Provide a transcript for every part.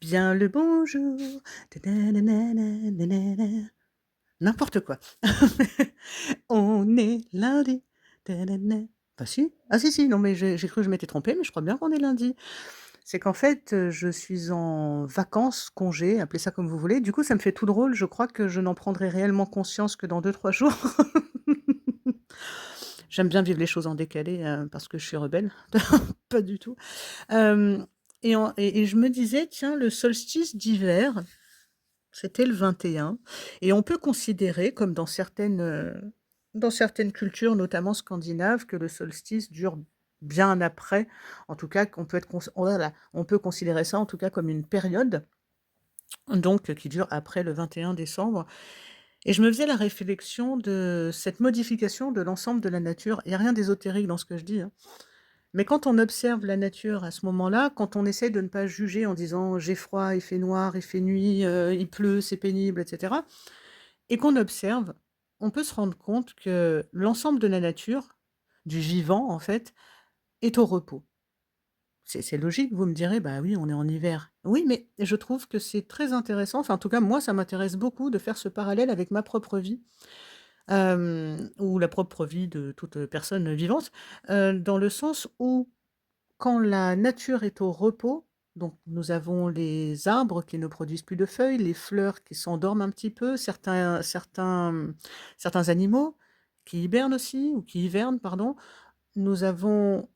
Bien le bonjour. Ta-na-na-na-na-na-na. N'importe quoi. On est lundi. Ta-na-na. Bah si. Ah si, si, non mais j'ai cru que je m'étais trompée, mais je crois bien qu'on est lundi. C'est qu'en fait, je suis en vacances, congé, appelez ça comme vous voulez. Du coup, ça me fait tout drôle. Je crois que je n'en prendrai réellement conscience que dans 2 3 jours. J'aime bien vivre les choses en décalé, parce que je suis rebelle. Pas du tout. Hem et je me disais: «Tiens, le solstice d'hiver, c'était le 21 et on peut considérer, comme dans certaines cultures, notamment scandinaves, que le solstice dure bien après. En tout cas, qu'on peut être cons oh là là, on peut considérer ça, en tout cas, comme une période, donc qui dure après le 21 décembre et je me faisais la réflexion de cette modification de l'ensemble de la nature. Il y a rien d'ésotérique dans ce que je dis, hein. Mais quand on observe la nature à ce moment-là, quand on essaie de ne pas juger en disant: «J'ai froid, il fait noir, il fait nuit, il pleut, c'est pénible» et cetera et qu'on observe, on peut se rendre compte que l'ensemble de la nature, du vivant en fait, est au repos. C'est logique, vous me direz: «Bah oui, on est en hiver». Oui, mais je trouve que c'est très intéressant, enfin en tout cas moi ça m'intéresse beaucoup de faire ce parallèle avec ma propre vie, ou la propre vie de toute personne vivante, dans le sens où quand la nature est au repos, donc nous avons les arbres qui ne produisent plus de feuilles, les fleurs qui s'endorment un petit peu, certains animaux qui hibernent aussi ou qui hivernent, pardon. Nous avons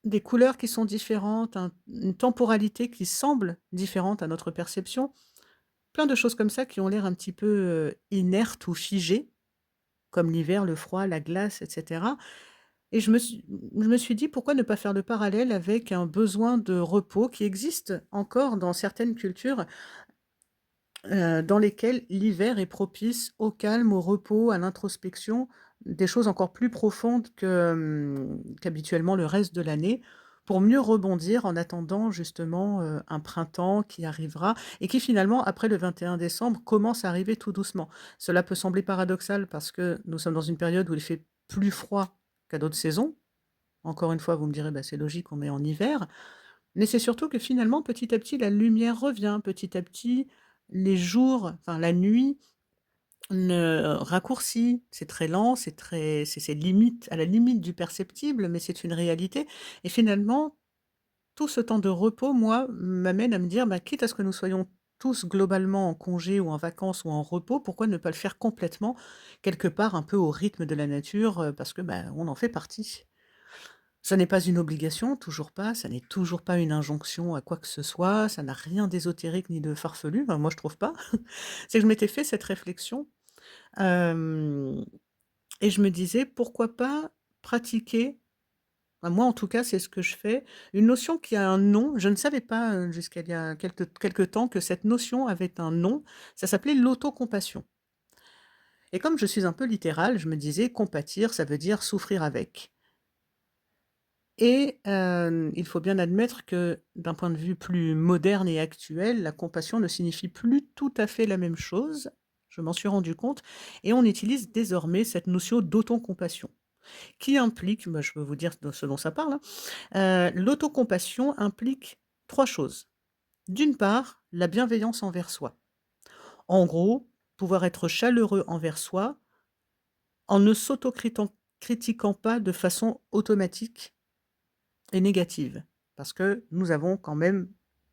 des couleurs qui sont différentes, une temporalité qui semble différente à notre perception. Plein de choses comme ça qui ont l'air un petit peu, inertes ou figées, comme l'hiver, le froid, la glace et cetera. Et je me suis dit: «Pourquoi ne pas faire le parallèle avec un besoin de repos qui existe encore dans certaines cultures, dans lesquelles l'hiver est propice au calme, au repos, à l'introspection, des choses encore plus profondes qu'habituellement le reste de l'année, pour mieux rebondir en attendant justement, un printemps qui arrivera et qui finalement, après le 21 décembre, commence à arriver tout doucement. Cela peut sembler paradoxal parce que nous sommes dans une période où il fait plus froid qu'à d'autres saisons. Encore une fois, vous me direz: «Bah, c'est logique, on est en hiver». Mais c'est surtout que finalement, petit à petit, la lumière revient. Petit à petit, les jours, enfin la nuit ne raccourcit. C'est très lent, c'est limite à la limite du perceptible, mais c'est une réalité et finalement, tout ce temps de repos, moi, m'amène à me dire: «Bah, quitte à ce que nous soyons tous globalement en congé ou en vacances ou en repos, pourquoi ne pas le faire complètement, quelque part un peu au rythme de la nature?» Parce que, bah, on en fait partie. Ça n'est pas une obligation, toujours pas, ça n'est toujours pas une injonction à quoi que ce soit, ça n'a rien d'ésotérique ni de farfelu, enfin moi je trouve pas. C'est que je m'étais fait cette réflexion, hem et je me disais: «Pourquoi pas pratiquer?» Enfin moi en tout cas c'est ce que je fais, une notion qui a un nom, je ne savais pas, jusqu'à il y a quelque temps que cette notion avait un nom, ça s'appelait l'autocompassion et comme je suis un peu littérale, je me disais: «Compatir, ça veut dire souffrir avec». Et il faut bien admettre que, d'un point de vue plus moderne et actuel, la compassion ne signifie plus tout à fait la même chose. Je m'en suis rendu compte et on utilise désormais cette notion d'autocompassion qui implique, bah, je peux vous dire de ce dont ça parle, hein. L'autocompassion implique 3 choses. D'une part, la bienveillance envers soi. En gros, pouvoir être chaleureux envers soi en ne critiquant pas de façon automatique et négative. Parce que nous avons quand même,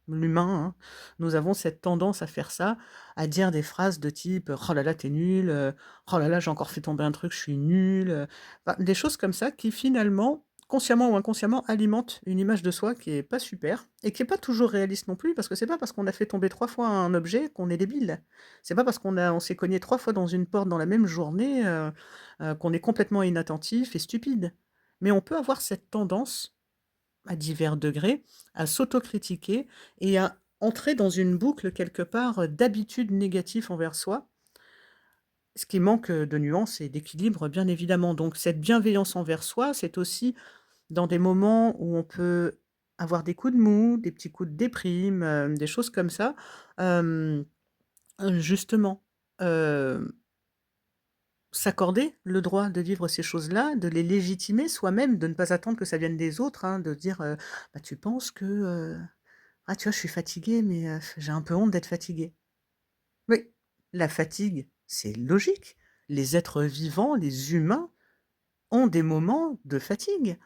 l'humain, hein, nous avons cette tendance à faire ça, à dire des phrases de type: «Oh là là, tu es nul», «Oh là là, j'ai encore fait tomber un truc, je suis nul», enfin des choses comme ça qui finalement, consciemment ou inconsciemment, alimentent une image de soi qui est pas super et qui est pas toujours réaliste non plus. Parce que c'est pas parce qu'on a fait tomber 3 fois un objet qu'on est débile. C'est pas parce on s'est cogné 3 fois dans une porte dans la même journée, qu'on est complètement inattentif et stupide. Mais on peut avoir cette tendance à divers degrés, à s'autocritiquer et à entrer dans une boucle quelque part, d'habitudes négatives envers soi, ce qui manque, de nuances et d'équilibre bien évidemment. Donc cette bienveillance envers soi, c'est aussi dans des moments où on peut avoir des coups de mou, des petits coups de déprime, des choses comme ça, hem, justement, hem, s'accorder le droit de vivre ces choses-là, de les légitimer soi-même, de ne pas attendre que ça vienne des autres, hein, de dire, «Bah, tu penses que, «Ah tu vois, je suis fatiguée, mais j'ai un peu honte d'être fatiguée». Oui, la fatigue, c'est logique. Les êtres vivants, les humains ont des moments de fatigue.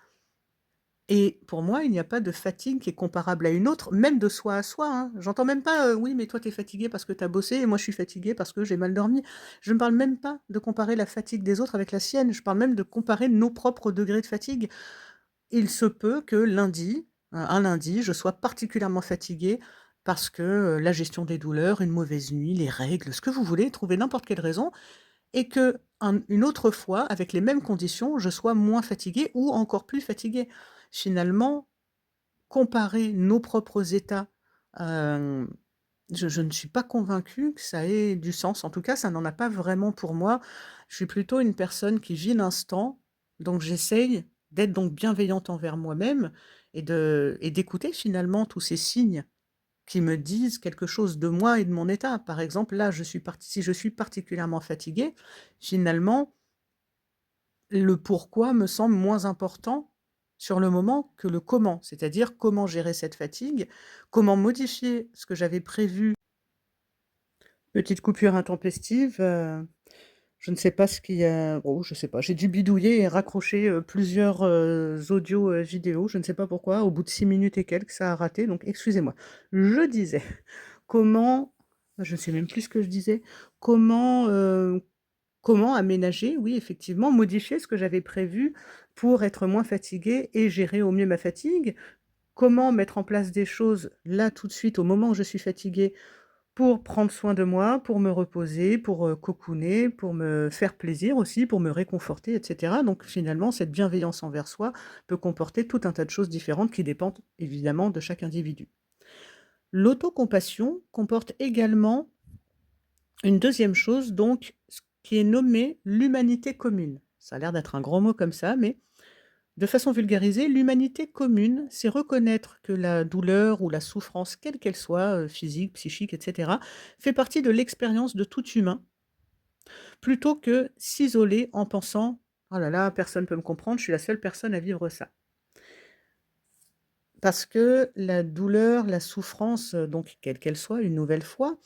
Et pour moi, il n'y a pas de fatigue qui est comparable à une autre, même de soi à soi, hein. J'entends même pas, «Oui, mais toi, tu es fatigué parce que tu as bossé et moi, je suis fatiguée parce que j'ai mal dormi». Je ne parle même pas de comparer la fatigue des autres avec la sienne, je parle même de comparer nos propres degrés de fatigue. Il se peut que lundi, un lundi, je sois particulièrement fatiguée parce que, la gestion des douleurs, une mauvaise nuit, les règles, ce que vous voulez, trouvez n'importe quelle raison et une autre fois, avec les mêmes conditions, je sois moins fatiguée ou encore plus fatiguée. Finalement, comparer nos propres états, hem, je ne suis pas convaincue que ça ait du sens. En tout cas, ça n'en a pas vraiment pour moi. Je suis plutôt une personne qui vit l'instant, donc j'essaye d'être donc bienveillante envers moi-même et d'écouter finalement tous ces signes qui me disent quelque chose de moi et de mon état. Par exemple, là, si je suis particulièrement fatiguée, finalement, le pourquoi me semble moins important sur le moment que le comment. C'est-à-dire comment gérer cette fatigue, comment modifier ce que j'avais prévu. Petite coupure intempestive, je ne sais pas ce qui a oh, je sais pas, j'ai dû bidouiller et raccrocher, plusieurs, audios, vidéos, je ne sais pas pourquoi. Au bout de 6 minutes et quelques, ça a raté, donc excusez-moi. Je disais, comment je ne sais même plus ce que je disais. Comment, comment aménager, oui, effectivement, modifier ce que j'avais prévu pour être moins fatiguée et gérer au mieux ma fatigue? Comment mettre en place des choses, là, tout de suite, au moment où je suis fatiguée, pour prendre soin de moi, pour me reposer, pour, cocooner, pour me faire plaisir aussi, pour me réconforter et cetera. Donc finalement, cette bienveillance envers soi peut comporter tout un tas de choses différentes qui dépendent évidemment de chaque individu. L'autocompassion comporte également une deuxième chose, donc ce qui est nommé l'humanité commune. Ça a l'air d'être un grand mot comme ça, mais de façon vulgarisée, l'humanité commune, c'est reconnaître que la douleur ou la souffrance, quelle qu'elle soit, physique, psychique et cetera, fait partie de l'expérience de tout humain, plutôt que s'isoler en pensant: «Oh là là, personne ne peut me comprendre, je suis la seule personne à vivre ça». Parce que la douleur, la souffrance, donc quelle qu'elle soit, une nouvelle fois,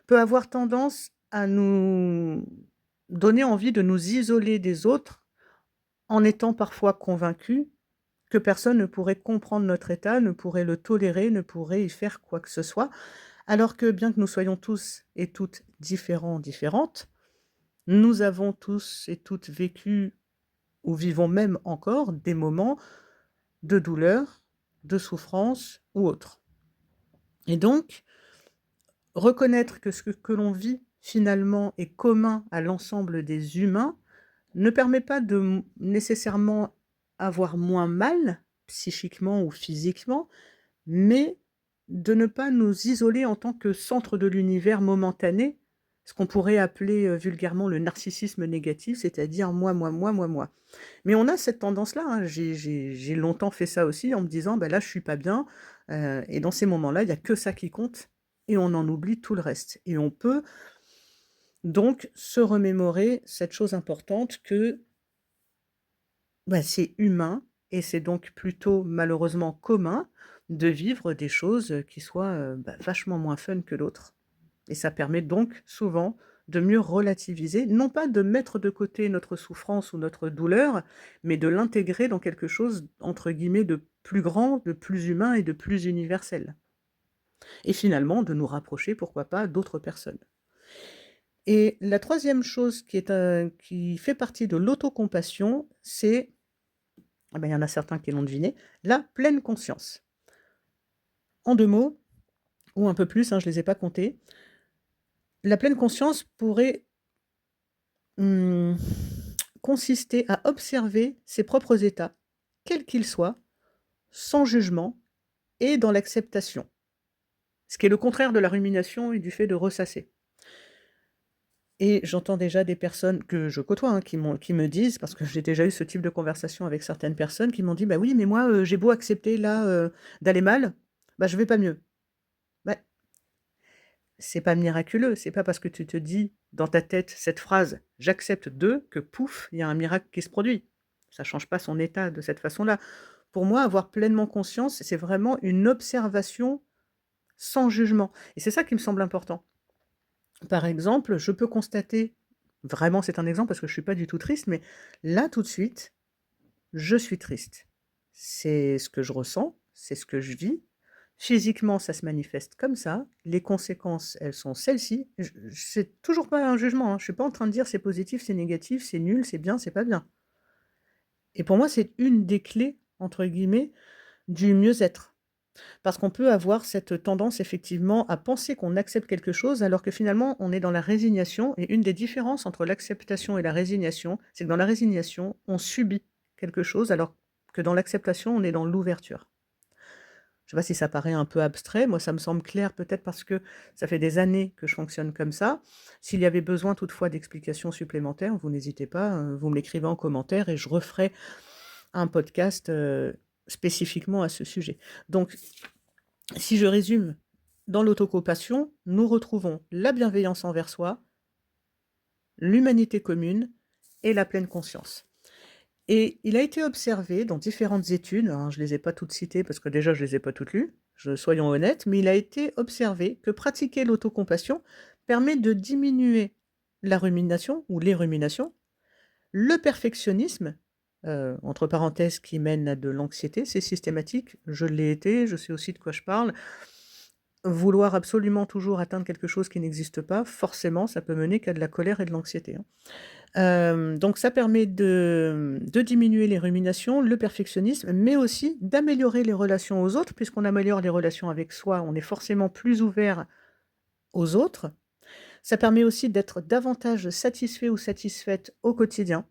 peut avoir tendance à nous donner envie de nous isoler des autres, en étant parfois convaincus que personne ne pourrait comprendre notre état, ne pourrait le tolérer, ne pourrait y faire quoi que ce soit. Alors que bien que nous soyons tous et toutes différents, différentes, nous avons tous et toutes vécu ou vivons même encore des moments de douleur, de souffrance ou autre. Et donc, reconnaître que ce que l'on vit finalement est commun à l'ensemble des humains ne permet pas de nécessairement avoir moins mal, psychiquement ou physiquement, mais de ne pas nous isoler en tant que centre de l'univers momentané, ce qu'on pourrait appeler, vulgairement le narcissisme négatif, c'est-à-dire moi, moi, moi, moi, moi. Mais on a cette tendance-là, hein. J'ai longtemps fait ça aussi en me disant: «Bah, là, je suis pas bien», et dans ces moments-là, il y a que ça qui compte et on en oublie tout le reste. Et on peut donc se remémorer cette chose importante que, bah, c'est humain et c'est donc plutôt malheureusement commun de vivre des choses, qui soient, bah, vachement moins fun que d'autres. Et ça permet donc souvent de mieux relativiser, non pas de mettre de côté notre souffrance ou notre douleur, mais de l'intégrer dans quelque chose entre guillemets «de plus grand, de plus humain et de plus universel». Et finalement de nous rapprocher, pourquoi pas, d'autres personnes. Et la troisième chose qui fait partie de l'autocompassion, c'est, ah ben, il y en a certains qui l'ont deviné, la pleine conscience. En 2 mots, ou un peu plus, hein, je les ai pas comptés, la pleine conscience pourrait, mmh, consister à observer ses propres états, quels qu'ils soient, sans jugement et dans l'acceptation. Ce qui est le contraire de la rumination et du fait de ressasser. Et j'entends déjà des personnes que je côtoie, hein, qui me disent, parce que j'ai déjà eu ce type de conversation avec certaines personnes qui m'ont dit: «Bah oui, mais moi, j'ai beau accepter là, d'aller mal, bah je vais pas mieux». Bah, c'est pas miraculeux, c'est pas parce que tu te dis dans ta tête cette phrase: «J'accepte de» que pouf, il y a un miracle qui se produit. Ça change pas son état de cette façon-là. Pour moi, avoir pleinement conscience, c'est vraiment une observation sans jugement et c'est ça qui me semble important. Par exemple, je peux constater, vraiment c'est un exemple parce que je suis pas du tout triste, mais là tout de suite, je suis triste. C'est ce que je ressens, c'est ce que je vis. Physiquement, ça se manifeste comme ça. Les conséquences, elles sont celles-ci. C'est toujours pas un jugement, hein. Je suis pas en train de dire c'est positif, c'est négatif, c'est nul, c'est bien, c'est pas bien. Et pour moi, c'est une des clés, entre guillemets, du mieux-être. Parce qu'on peut avoir cette tendance effectivement à penser qu'on accepte quelque chose alors que finalement on est dans la résignation et une des différences entre l'acceptation et la résignation, c'est que dans la résignation, on subit quelque chose alors que dans l'acceptation, on est dans l'ouverture. Je sais pas si ça paraît un peu abstrait, moi ça me semble clair peut-être parce que ça fait des années que je fonctionne comme ça. S'il y avait besoin toutefois d'explications supplémentaires, vous n'hésitez pas, vous me l'écrivez en commentaire et je referai un podcast, spécifiquement à ce sujet. Donc si je résume, dans l'autocompassion, nous retrouvons la bienveillance envers soi, l'humanité commune et la pleine conscience. Et il a été observé dans différentes études, hein, je ne les ai pas toutes citées parce que déjà je ne les ai pas toutes lues, soyons honnêtes, mais il a été observé que pratiquer l'autocompassion permet de diminuer la rumination ou les ruminations, le perfectionnisme, entre parenthèses qui mène à de l'anxiété, c'est systématique, je l'ai été, je sais aussi de quoi je parle. Vouloir absolument toujours atteindre quelque chose qui n'existe pas, forcément, ça peut mener qu'à de la colère et de l'anxiété, hein. Donc ça permet de diminuer les ruminations, le perfectionnisme, mais aussi d'améliorer les relations aux autres. Puisqu'on améliore les relations avec soi, on est forcément plus ouvert aux autres. Ça permet aussi d'être davantage satisfait ou satisfaite au quotidien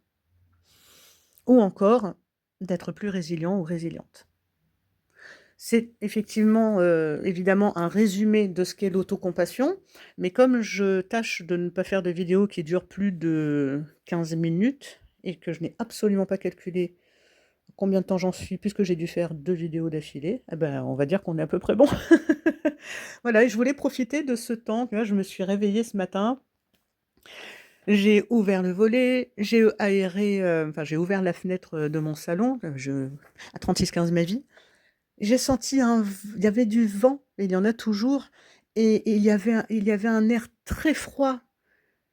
ou encore d'être plus résilient ou résiliente. C'est effectivement, évidemment un résumé de ce qu'est l'autocompassion, mais comme je tâche de ne pas faire de vidéos qui durent plus de 15 minutes et que je n'ai absolument pas calculé combien de temps j'en suis, puisque j'ai dû faire 2 vidéos d'affilée, eh ben, on va dire qu'on est à peu près bon. Voilà et je voulais profiter de ce temps, tu vois? Je me suis réveillée ce matin, j'ai ouvert le volet, j'ai aéré, enfin j'ai ouvert la fenêtre, de mon salon, je à 36-15 ma vie. J'ai senti il y avait du vent, et il y en a toujours, et il y avait un air très froid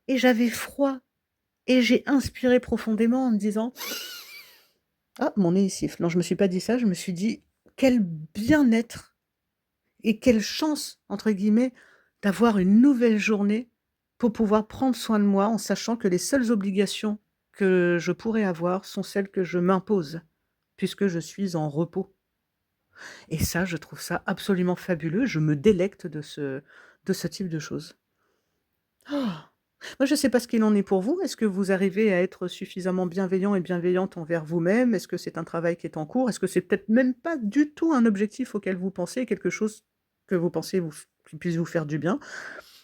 et j'avais froid et j'ai inspiré profondément en me disant: «Ah, mon nez il siffle». Non, je me suis pas dit ça, je me suis dit: «Quel bien-être et quelle chance» entre guillemets, d'avoir une nouvelle journée pour pouvoir prendre soin de moi en sachant que les seules obligations que je pourrais avoir sont celles que je m'impose, puisque je suis en repos. Et ça, je trouve ça absolument fabuleux. Je me délecte de ce type de choses. Ah! Moi, je ne sais pas ce qu'il en est pour vous. Est-ce que vous arrivez à être suffisamment bienveillant et bienveillante envers vous-même? Est-ce que c'est un travail qui est en cours? Est-ce que c'est peut-être même pas du tout un objectif auquel vous pensez, quelque chose que vous pensez qui puisse vous faire du bien?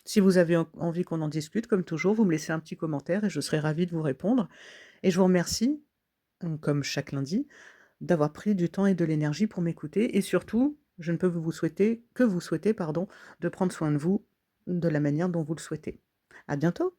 Si vous avez envie qu'on en discute, comme toujours, vous me laissez un petit commentaire et je serai ravie de vous répondre. Et je vous remercie, comme chaque lundi, d'avoir pris du temps et de l'énergie pour m'écouter et surtout, je ne peux vous souhaiter, pardon, de prendre soin de vous de la manière dont vous le souhaitez. À bientôt.